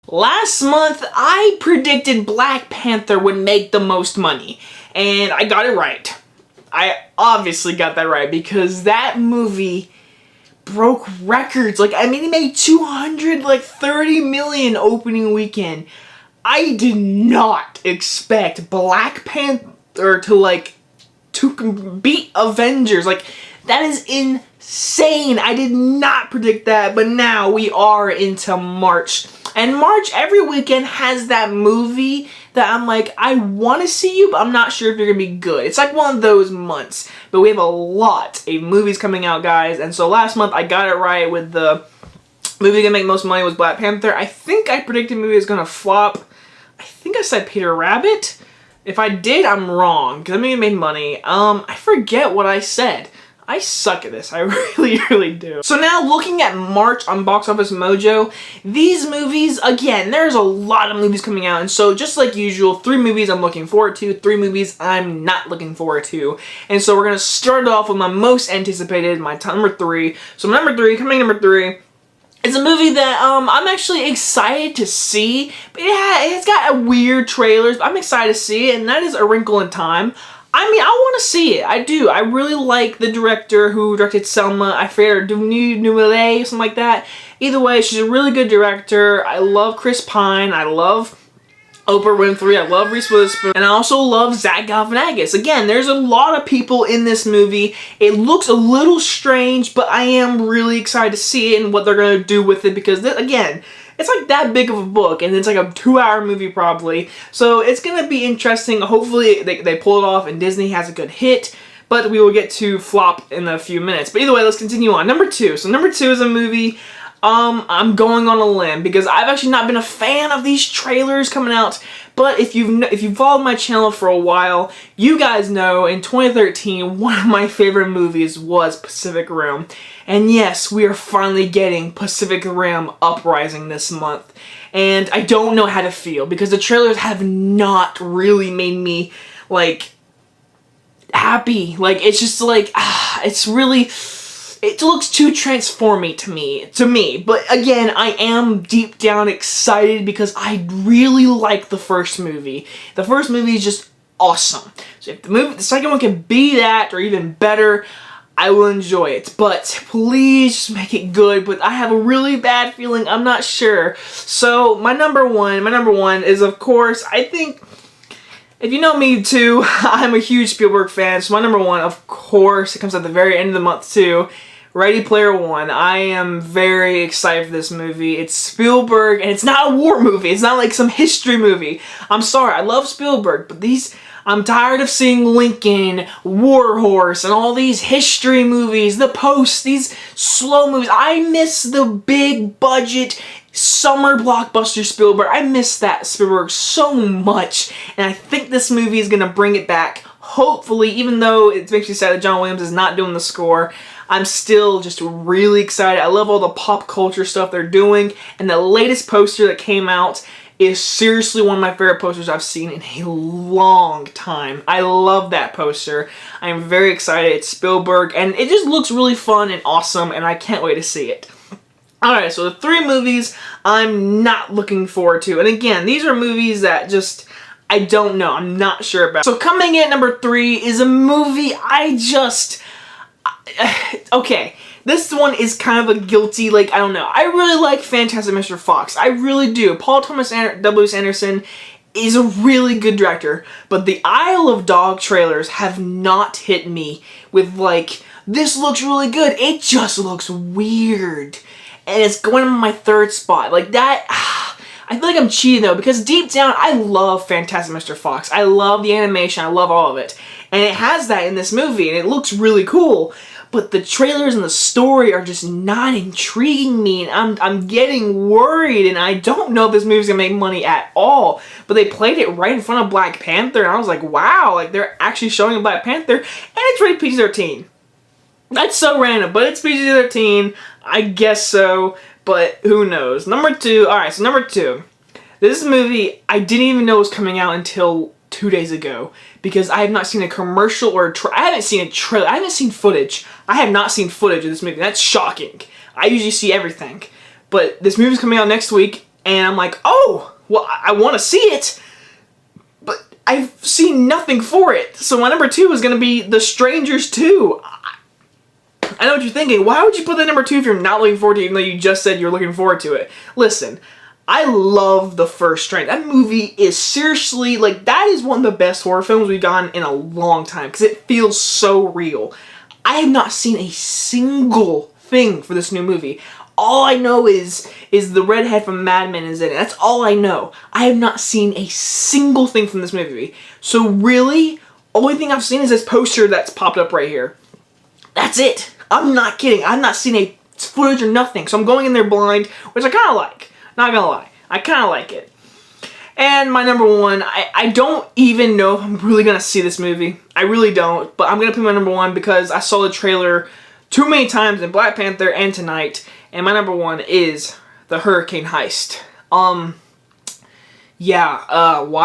Last month, I predicted Black Panther would make the most money, and I got it right. I obviously got that right because that movie broke records. It made 230 million opening weekend. I did not expect Black Panther to beat Avengers. That is insane. I did not predict that, but now we are into March. And March every weekend has that movie that I'm like, I want to see you, but I'm not sure if you're going to be good. It's like one of those months. But we have a lot of movies coming out, guys. And so last month I got it right with the movie going to make most money was Black Panther. I think I predicted the movie was going to flop. I think I said Peter Rabbit. If I did, I'm wrong, because that movie made money. I forget what I said. I suck at this. I really do. So now looking at March on Box Office Mojo, these movies, again, there's a lot of movies coming out. And so just like usual, 3 movies I'm looking forward to, 3 movies I'm not looking forward to. And so we're going to start off with my most anticipated, my number 3. So number 3, it's a movie that I'm actually excited to see. But it's got a weird trailers, but I'm excited to see it, and that is A Wrinkle in Time. I want to see it. I do. I really like the director who directed Selma. I forget her, Nouvelle, something like that. Either way, she's a really good director. I love Chris Pine. I love Oprah Winfrey. I love Reese Witherspoon. And I also love Zach Galifianakis. Again, there's a lot of people in this movie. It looks a little strange, but I am really excited to see it and what they're going to do with it because, again, it's like that big of a book, and it's like a 2-hour movie probably. So it's going to be interesting. Hopefully they pull it off and Disney has a good hit. But we will get to flop in a few minutes. But either way, let's continue on. Number 2. So number 2 is a movie I'm going on a limb because I've actually not been a fan of these trailers coming out. But if you've followed my channel for a while, you guys know in 2013, one of my favorite movies was Pacific Rim. And yes, we are finally getting Pacific Rim Uprising this month. And I don't know how to feel because the trailers have not really made me, happy. It's just it's really... It looks too transforming to me. But again, I am deep down excited because I really like the first movie. The first movie is just awesome. So if the second one can be that or even better, I will enjoy it. But please just make it good. But I have a really bad feeling. I'm not sure. So my number one is, of course, I think, if you know me too, I'm a huge Spielberg fan. So my number 1, of course, it comes at the very end of the month too. Ready Player One. I am very excited for this movie. It's Spielberg, and it's not a war movie. It's not like some history movie. I'm sorry, I love Spielberg, but I'm tired of seeing Lincoln, War Horse, and all these history movies, The Post, these slow movies. I miss the big budget summer blockbuster Spielberg. I miss that Spielberg so much, and I think this movie is going to bring it back. Hopefully, even though it makes me sad that John Williams is not doing the score, I'm still just really excited. I love all the pop culture stuff they're doing, and the latest poster that came out is seriously one of my favorite posters I've seen in a long time. I love that poster. I am very excited. It's Spielberg, and it just looks really fun and awesome, and I can't wait to see it. Alright, so the 3 movies I'm not looking forward to. And again, these are movies that just, I don't know. I'm not sure about. So coming in at number 3 is a movie okay, this one is kind of a guilty, I don't know. I really like Fantastic Mr. Fox. I really do. Paul Thomas W. Anderson is a really good director, but the Isle of Dog trailers have not hit me with, this looks really good. It just looks weird. And it's going on my 3rd spot. I feel like I'm cheating though, because deep down, I love Fantastic Mr. Fox. I love the animation. I love all of it. And it has that in this movie, and it looks really cool. But the trailers and the story are just not intriguing me, and I'm getting worried, and I don't know if this movie's gonna make money at all. But they played it right in front of Black Panther, and I was like, wow, they're actually showing Black Panther, and it's rated PG-13. That's so random, but it's PG-13. I guess so, but who knows. Number 2, alright, so number 2. This movie, I didn't even know was coming out until 2 days ago, because I have not seen a commercial or I haven't seen a trailer. I haven't seen footage. I have not seen footage of this movie. That's shocking. I usually see everything. But this movie's coming out next week. And I'm like, oh, well, I want to see it, but I've seen nothing for it. So my number 2 is going to be The Strangers 2. I know what you're thinking. Why would you put that number 2 if you're not looking forward to it, even though you just said you're looking forward to it? Listen, I love the first Stranger. That movie is seriously, like, that is one of the best horror films we've gotten in a long time, because it feels so real. I have not seen a single thing for this new movie. All I know is the redhead from Mad Men is in it. That's all I know. I have not seen a single thing from this movie. So really, only thing I've seen is this poster that's popped up right here. That's it. I'm not kidding. I've not seen a footage or nothing. So I'm going in there blind, which I kind of like. Not gonna lie. I kind of like it. And my number 1, I don't even know if I'm really gonna see this movie. I really don't. But I'm gonna put my number 1 because I saw the trailer too many times in Black Panther and tonight. And my number 1 is the Hurricane Heist. Why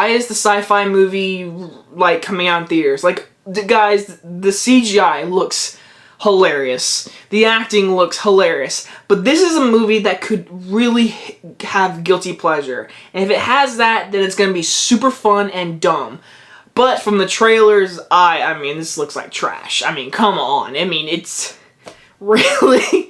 is the sci-fi movie, like, coming out in theaters? Like, guys, the CGI looks hilarious. The acting looks hilarious. But this is a movie that could really have guilty pleasure. And if it has that, then it's going to be super fun and dumb. But from the trailers, I mean, this looks like trash. I mean, come on. I mean, it's really...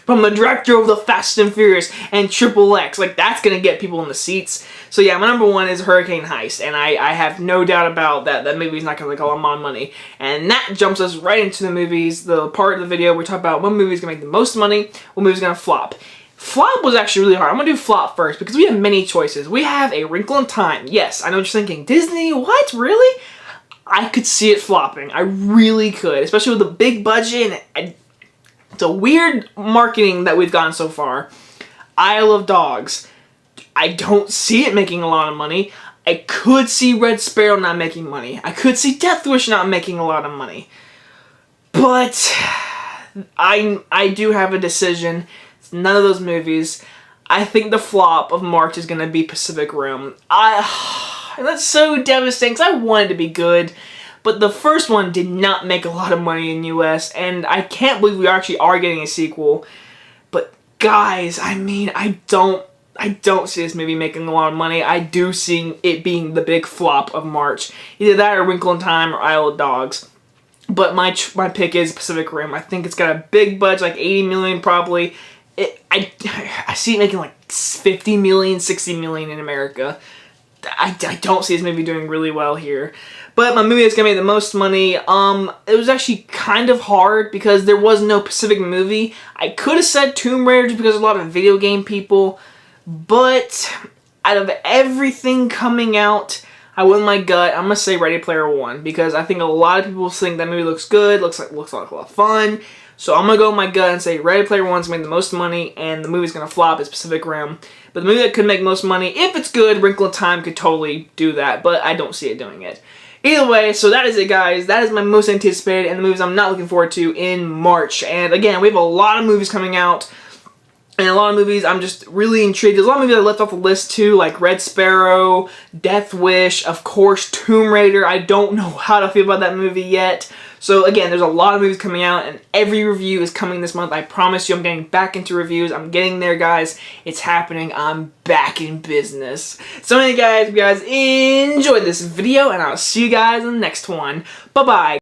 from the director of the Fast and Furious and Triple X. Like, that's going to get people in the seats. So yeah, my number 1 is Hurricane Heist. And I have no doubt about that. That movie's not going to make a lot of money. And that jumps us right into the movies. The part of the video where we talk about what movie's going to make the most money, what movie's going to flop. Flop was actually really hard. I'm going to do flop first because we have many choices. We have A Wrinkle in Time. Yes, I know what you're thinking. Disney? What? Really? I could see it flopping. I really could. Especially with the big budget and... It's a weird marketing that we've gotten so far. Isle of Dogs. I don't see it making a lot of money. I could see Red Sparrow not making money. I could see Death Wish not making a lot of money. But I do have a decision. It's none of those movies. I think the flop of March is going to be Pacific Rim. That's so devastating because I wanted it to be good. But the first one did not make a lot of money in US, and I can't believe we actually are getting a sequel. But guys, I mean, I don't see this movie making a lot of money. I do see it being the big flop of March. Either that or Wrinkle in Time or Isle of Dogs. But my pick is Pacific Rim. I think it's got a big budget, like 80 million probably. I see it making like 50 million, 60 million in America. I don't see this movie doing really well here. But my movie that's going to make the most money, it was actually kind of hard because there was no Pacific movie. I could have said Tomb Raider just because there's a lot of video game people. But out of everything coming out, I went with my gut. I'm going to say Ready Player One because I think a lot of people think that movie looks good, looks like a lot of fun. So I'm going to go with my gut and say Ready Player One's going to make the most money and the movie's going to flop is Pacific Rim. But the movie that could make most money, if it's good, Wrinkle in Time could totally do that, but I don't see it doing it. Either way, so that is it, guys. That is my most anticipated and the movies I'm not looking forward to in March. And again, we have a lot of movies coming out. And a lot of movies I'm just really intrigued. There's a lot of movies I left off the list too, like Red Sparrow, Death Wish, of course, Tomb Raider. I don't know how to feel about that movie yet. So again, there's a lot of movies coming out and every review is coming this month. I promise you I'm getting back into reviews. I'm getting there, guys. It's happening. I'm back in business. So anyway, guys, if you guys enjoyed this video and I'll see you guys in the next one. Bye-bye.